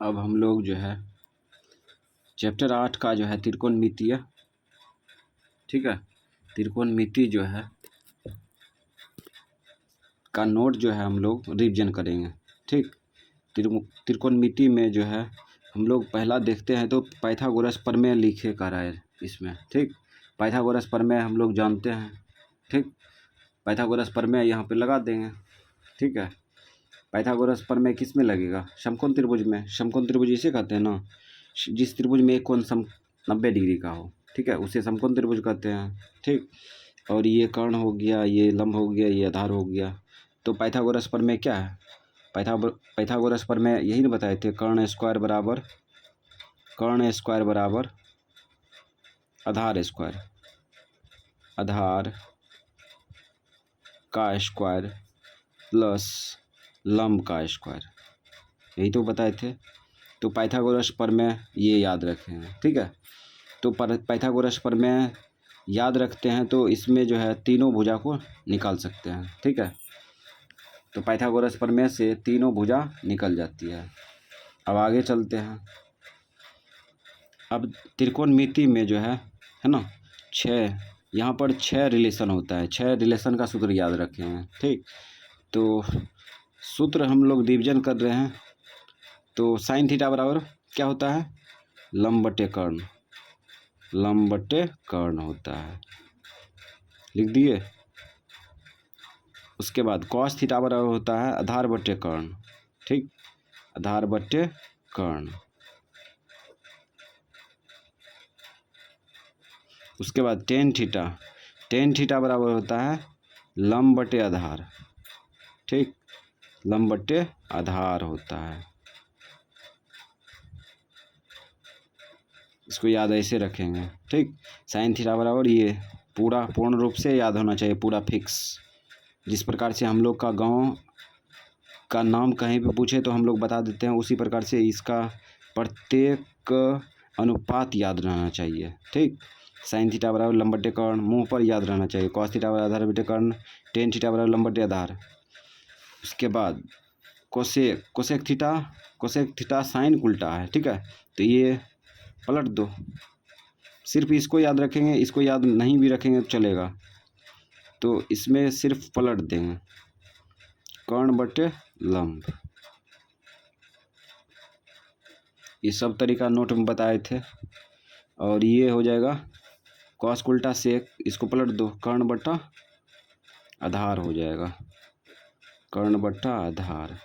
अब हम लोग जो है चैप्टर 8 का जो है त्रिकोणमितीय, ठीक है, त्रिकोणमिति जो है का नोट जो है हम लोग रिवीजन करेंगे। ठीक, त्रिकोणमिति में जो है हम लोग पहला देखते हैं तो पाइथागोरस प्रमेय लिखे कर रहा है इसमें। ठीक, पाइथागोरस प्रमेय हम लोग जानते हैं। ठीक, पाइथागोरस प्रमेय यहाँ पे लगा देंगे। ठीक है, पाइथागोरस प्रमेय किस में लगेगा? समकोण त्रिभुज में। समकोण त्रिभुज इसे कहते हैं ना, जिस त्रिभुज में एक कोण 90 डिग्री का हो, ठीक है, उसे समकोण त्रिभुज कहते हैं। ठीक, और ये कर्ण हो गया, ये लंब हो गया, ये आधार हो गया। तो पाइथागोरस प्रमेय क्या है? पाइथागोरस प्रमेय यही ना बताए थे, कर्ण स्क्वायर बराबर आधार स्क्वायर, आधार का स्क्वायर प्लस लंब का स्क्वायर, यही तो बताए थे। तो पाइथागोरस प्रमेय ये याद रखेंगे। ठीक है, तो पाइथागोरस प्रमेय याद रखते हैं तो इसमें जो है तीनों भुजा को निकाल सकते हैं। ठीक है, तो पाइथागोरस प्रमेय से तीनों भुजा निकल जाती है। अब आगे चलते हैं। अब त्रिकोणमिति में जो है ना, 6, यहाँ पर 6 रिलेशन होता है। 6 रिलेशन का सूत्र याद रखें। ठीक, तो सूत्र हम लोग डिवीजन कर रहे हैं। तो साइन थीटा बराबर क्या होता है? लंब बटे कर्ण, लंब बटे कर्ण होता है, लिख दिए। उसके बाद कॉस थीटा बराबर होता है आधार बटे कर्ण। ठीक, आधार बटे कर्ण। उसके बाद टेन थीटा बराबर होता है लंब बटे आधार। ठीक, लंब बटे आधार होता है। इसको याद ऐसे रखेंगे। ठीक, साइन थीटा बराबर ये पूरा पूर्ण रूप से याद होना चाहिए, पूरा फिक्स। जिस प्रकार से हम लोग का गांव का नाम कहीं पे पूछे तो हम लोग बता देते हैं, उसी प्रकार से इसका प्रत्येक अनुपात याद रहना चाहिए। ठीक, साइन थीटा बराबर लंब बटे कर्ण, मुंह पर याद रहना चाहिए। कॉस थीटा बराबर आधार बटे कर्ण, टेन थीटा बराबर लंब बटे आधार। उसके बाद कोसेक थीटा साइन उल्टा है। ठीक है, तो ये पलट दो। सिर्फ इसको याद रखेंगे, इसको याद नहीं भी रखेंगे तो चलेगा। तो इसमें सिर्फ पलट देंगे, कर्ण बटे लंब। ये सब तरीका नोट में बताए थे। और ये हो जाएगा कॉस उल्टा सेक, इसको पलट दो, कर्ण बटा आधार हो जाएगा, कर्ण बटा आधार।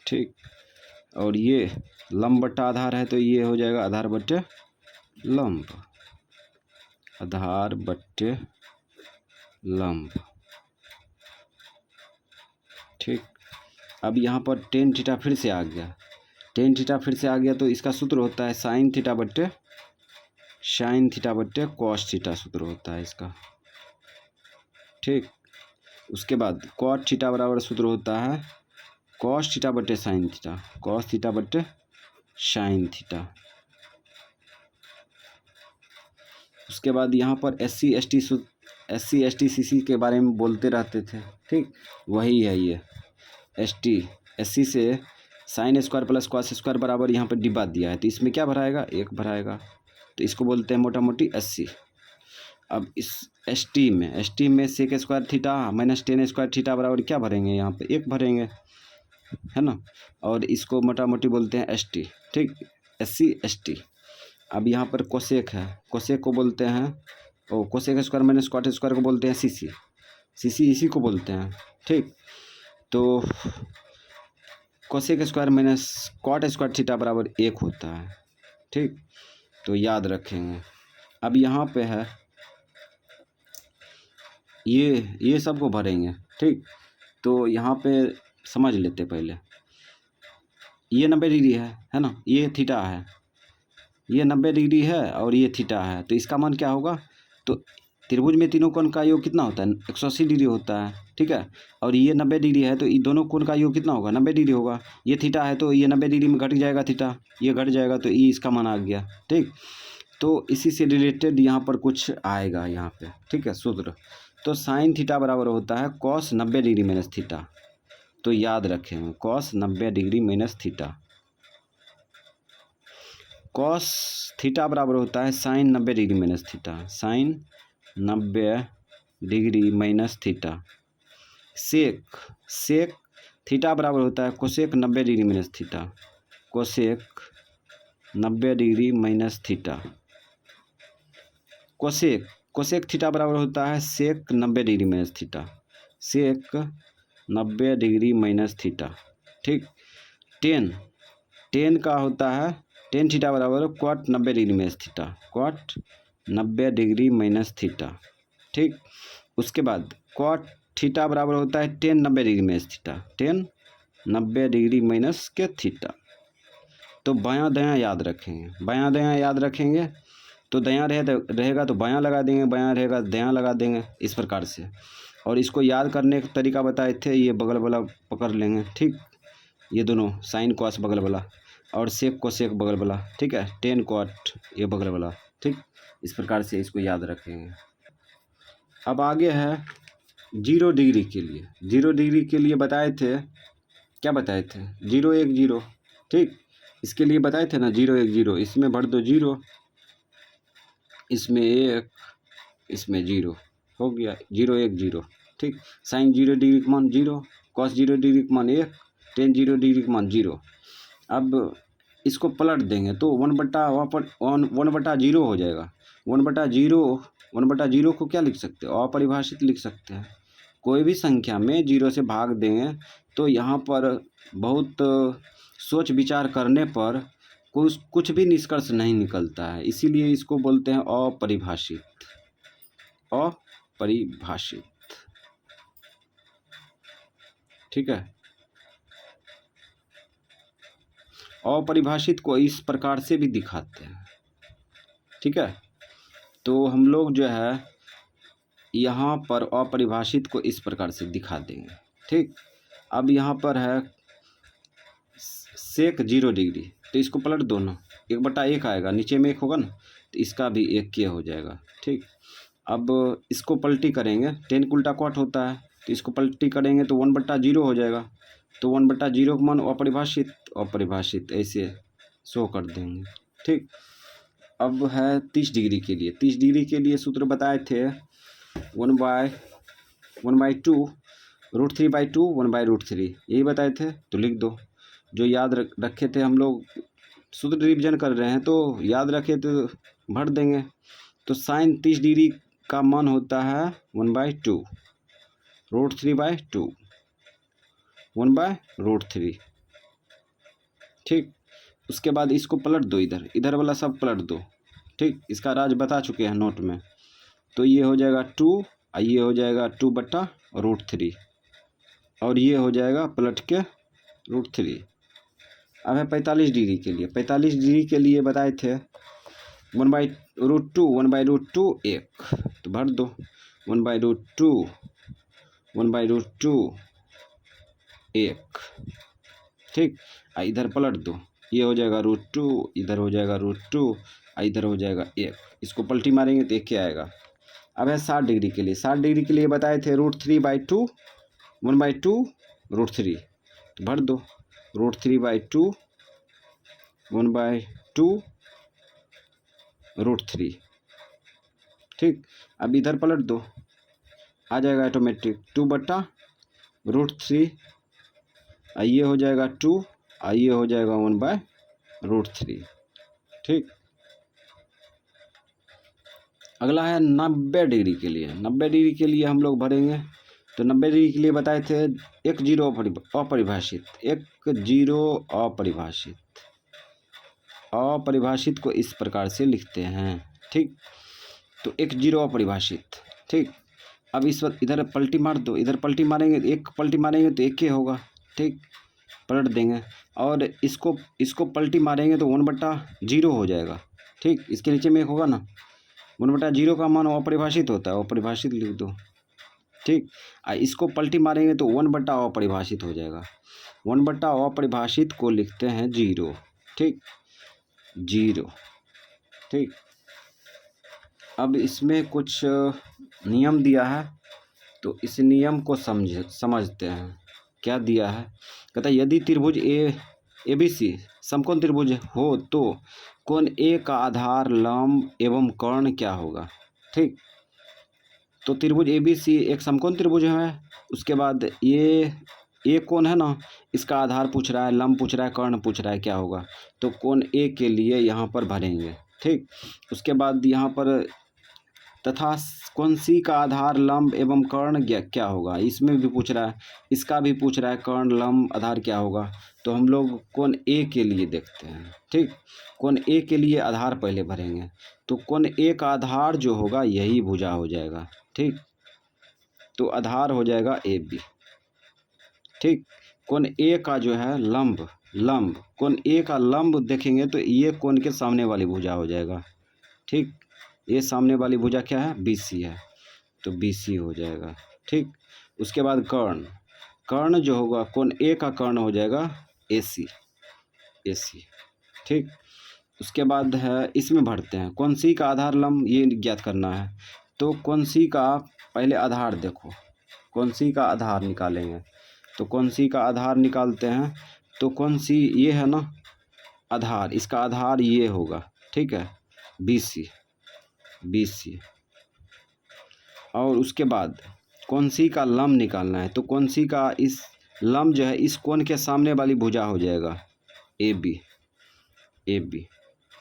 ठीक, और ये लंब बट्टा आधार है तो ये हो जाएगा आधार बट्टे लंब, आधार बट्टे लंब। ठीक, अब यहाँ पर टेन थीटा फिर से आ गया, तो इसका सूत्र होता है साइन थीटा बट्टे कॉस थीटा सूत्र होता है इसका। ठीक, उसके बाद कॉट थीटा बराबर सूत्र होता है कॉस थीटा बट्टे साइन थीटा, कॉस थीटा बट्टे साइन थीटा। उसके बाद यहाँ पर SC ST CC के बारे में बोलते रहते थे। ठीक, वही है ये SC से sine square plus cos square बराबर यहाँ पर डिब्बा दिया है, तो इसमें क्या भराएगा? 1 भराएगा, तो इसको बोलते हैं मोटा मोटी SC। अब इस ST में sec square theta minus tan square theta बराबर क्या भरेंगे? यहाँ पे 1 भरेंगे, है ना। और इसको मोटा मोटी बोलते हैं ST। ठीक, SC ST। अब यहाँ पर कोसेक है, कोसेक को बोलते हैं cosec square minus cot square को बोलते हैं CC इसी को बोलते हैं। ठीक, तो cosec square minus cot square theta बराबर 1 होता है। ठीक, तो याद रखेंगे। अब यहाँ पे है ये सबको भरेंगे। ठीक, तो यहाँ पे समझ लेते पहले, ये 90 डिग्री है ना, ये थीटा है, ये 90 डिग्री है और ये थीटा है, तो इसका मान क्या होगा? तो त्रिभुज में तीनों कोण का योग कितना होता है? 180 डिग्री होता है। ठीक है, और ये 90 डिग्री है तो ये दोनों कोण का योग कितना होगा? 90 डिग्री होगा। ये थीटा है तो ये 90 डिग्री में घट जाएगा थीटा, ये घट जाएगा, तो ये इसका मान आ गया। ठीक, तो इसी से रिलेटेड यहाँ पर कुछ आएगा यहाँ पे। ठीक है, सूत्र तो साइन थीटा बराबर होता है कॉस 90 डिग्री माइनस थीटा, तो याद रखें cos 90 degree minus theta. Cos theta बराबर होता है sine 90 degree minus theta. Sine 90 degree minus theta. Sec theta बराबर होता है cosec 90 degree minus theta. Cosec 90 degree minus theta. Cosec theta बराबर होता है sec 90 degree minus theta. Sec 90 degree minus theta. ठीक। टेन का होता है टेन थीटा बराबर cot 90 degree minus theta. Cot 90 degree minus theta. ठीक। उसके बाद क्वाट थीटा बराबर होता है ten 90 degree minus theta. Ten 90 degree minus के थीटा। तो बायां दायां याद रखेंगे। बायां दायां याद रखेंगे तो दायां रहेगा तो बायां लगा देंगे, बायां रहेगा दायां लगा देंगे, इस प्रकार से। और इसको याद करने का तरीका बताए थे, ये बगल वाला पकड़ लेंगे। ठीक। ये दोनों साइन कॉस बगल वाला और सेक कोसेक बगल वाला। ठीक है। टेन क्वाट ये बगल वाला। ठीक। इस प्रकार से इसको याद रखेंगे। अब आगे है 0 डिग्री के लिए। 0 डिग्री के लिए बताए थे, क्या बताए थे? 0 1 0। ठीक। इसके लिए बताए थे ना 0 1 0। इसमें भर दो 0, इसमें 1, इसमें 0, हो गया 0 1 0। ठीक। साइन 0 डिग्री का मान 0, कॉस 0 डिग्री का मान 1, टेन 0 डिग्री का मान 0। अब इसको पलट देंगे तो 1/0 हो जाएगा। 1/0 को क्या लिख सकते हैं? अपरिभाषित लिख सकते हैं। कोई भी संख्या में 0 से भाग देंगे तो यहाँ पर बहुत सोच विचार करने पर कुछ भी निष्कर्ष नहीं निकलता है, इसीलिए इसको बोलते हैं अपरिभाषित। अपरिभाषित। ठीक है। अपरिभाषित को इस प्रकार से भी दिखाते हैं। ठीक है। तो हम लोग जो है यहाँ पर अपरिभाषित को इस प्रकार से दिखा देंगे। ठीक। अब यहाँ पर है सेक 0 डिग्री, तो इसको पलट दो ना, 1/1 आएगा, नीचे में 1 होगा ना, तो इसका भी 1 के हो जाएगा। ठीक। अब इसको पलटी करेंगे, टेन का उल्टा क्वाट होता है, तो इसको पलटी करेंगे तो 1/0 हो जाएगा। तो 1/0 का मान अपरिभाषित ऐसे शो कर देंगे। ठीक। अब है 30 डिग्री के लिए। 30 डिग्री के लिए सूत्र बताए थे 1/2 √3/2 1/√3, यही बताए थे, तो लिख दो। जो याद रखे थे हम लोग, सूत्र रिवीजन कर रहे हैं तो याद रखे तो भर देंगे। तो साइन 30 डिग्री का मान होता है 1/2 √3/2 1/√3। ठीक। उसके बाद इसको पलट दो, इधर वाला सब पलट दो। ठीक। इसका राज बता चुके हैं नोट में। तो ये हो जाएगा 2, ये हो जाएगा 2/√3 और ये हो जाएगा पलट के √3। अब है 45 डिग्री के लिए। 45 डिग्री के लिए बताए थे 1/√2 1/√2 1, तो भर दो 1/√2 1/√2 1। ठीक। इधर पलट दो, ये हो जाएगा √2, इधर हो जाएगा √2, इधर हो जाएगा 1। इसको पलटी मारेंगे तो 1 क्या आएगा। अब है 60 डिग्री के लिए। 60 डिग्री के लिए बताए थे √3/2 1/2√3, तो भर दो √3/2 1/2√3। ठीक। अब इधर पलट दो, आ जाएगा ऑटोमेटिक 2/√3, ये हो जाएगा 2, ये हो जाएगा 1/√3। ठीक। अगला है 90 डिग्री के लिए। 90 डिग्री के लिए हम लोग भरेंगे तो 90 डिग्री के लिए बताए थे 1 0 अपरिभाषित। 1 0 अपरिभाषित। अपरिभाषित को इस प्रकार से लिखते हैं। ठीक। तो 1 0 अपरिभाषित। ठीक। अब इस वक्त इधर पलटी मार दो, इधर पलटी मारेंगे, एक पलटी मारेंगे तो 1 के होगा। ठीक। पलट देंगे और इसको पलटी मारेंगे तो 1/0 हो जाएगा। ठीक। इसके नीचे में 1 होगा ना, 1/0 का मान अपरिभाषित होता है, अपरिभाषित लिख दो। ठीक। इसको पलटी मारेंगे तो 1/अपरिभाषित हो जाएगा। 1/अपरिभाषित को लिखते हैं 0। ठीक। 0। ठीक। अब इसमें कुछ नियम दिया है तो इस नियम को समझते हैं। क्या दिया है, कहता है यदि त्रिभुज ABC समकोण त्रिभुज हो तो कोण A का आधार, लंब एवं कर्ण क्या होगा। ठीक, तो त्रिभुज ABC एक समकोण त्रिभुज है। उसके बाद ये कोण है ना, इसका आधार पूछ रहा है, लंब पूछ रहा है, कर्ण पूछ रहा है, क्या होगा। तो कोण A के लिए यहाँ पर भरेंगे। ठीक, उसके बाद यहाँ पर तथा कोण C का आधार, लंब एवं कर्ण क्या होगा, इसमें भी पूछ रहा है, इसका भी पूछ रहा है, कर्ण, लंब, आधार क्या होगा। तो हम लोग कोण A के लिए देखते हैं। ठीक, कोण A के लिए आधार पहले भरेंगे। तो कोण A का आधार जो होगा यही भुजा हो जाएगा। ठीक, तो आधार हो जाएगा AB। ठीक, कोण A का जो है लंब कोण A का लंब देखेंगे तो ये कोण के सामने वाली भुजा हो जाएगा। ठीक, ये सामने वाली भुजा क्या है, BC है, तो BC हो जाएगा। ठीक, उसके बाद कर्ण जो होगा, कोण A का कर्ण हो जाएगा AC। ठीक, उसके बाद है, इसमें भरते हैं कोण C का आधार, लंब, ये ज्ञात करना है। तो कोण C का पहले आधार देखो, कोण C का आधार निकालेंगे। तो कोण C का आधार निकालते हैं। तो कोण C ये है ना आधार, इसका आधार ये होगा। ठीक है, BC। और उसके बाद कोण C का लंब निकालना है। तो कोण C का इस लंब जो है इस कोण के सामने वाली भुजा हो जाएगा AB।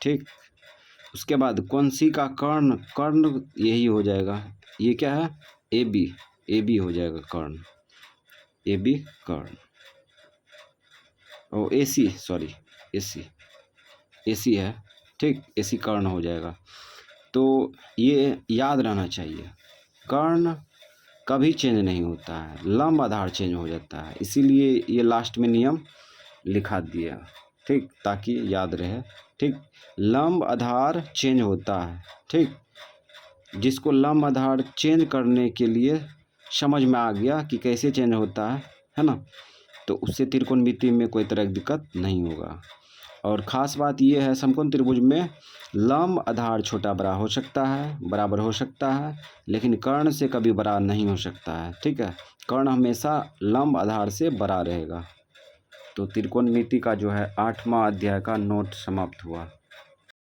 ठीक, उसके बाद कोण C का कर्ण यही हो जाएगा, ये क्या है, AB हो जाएगा कर्ण, AB कर्ण। और AC है। ठीक, AC कर्ण हो जाएगा। तो ये याद रहना चाहिए, कर्ण कभी चेंज नहीं होता है, लंब आधार चेंज हो जाता है, इसीलिए ये लास्ट में नियम लिखा दिया। ठीक, ताकि याद रहे। ठीक, लंब आधार चेंज होता है। ठीक, जिसको लंब आधार चेंज करने के लिए समझ में आ गया कि कैसे चेंज होता है ना, तो उससे त्रिकोणमिति में कोई तरह की दिक्कत नहीं होगा। और ख़ास बात यह है, समकोण त्रिभुज में लंब आधार छोटा बड़ा हो सकता है, बराबर हो सकता है, लेकिन कर्ण से कभी बड़ा नहीं हो सकता है। ठीक है, कर्ण हमेशा लंब आधार से बड़ा रहेगा। तो त्रिकोणमिति का जो है 8वां अध्याय का नोट समाप्त हुआ।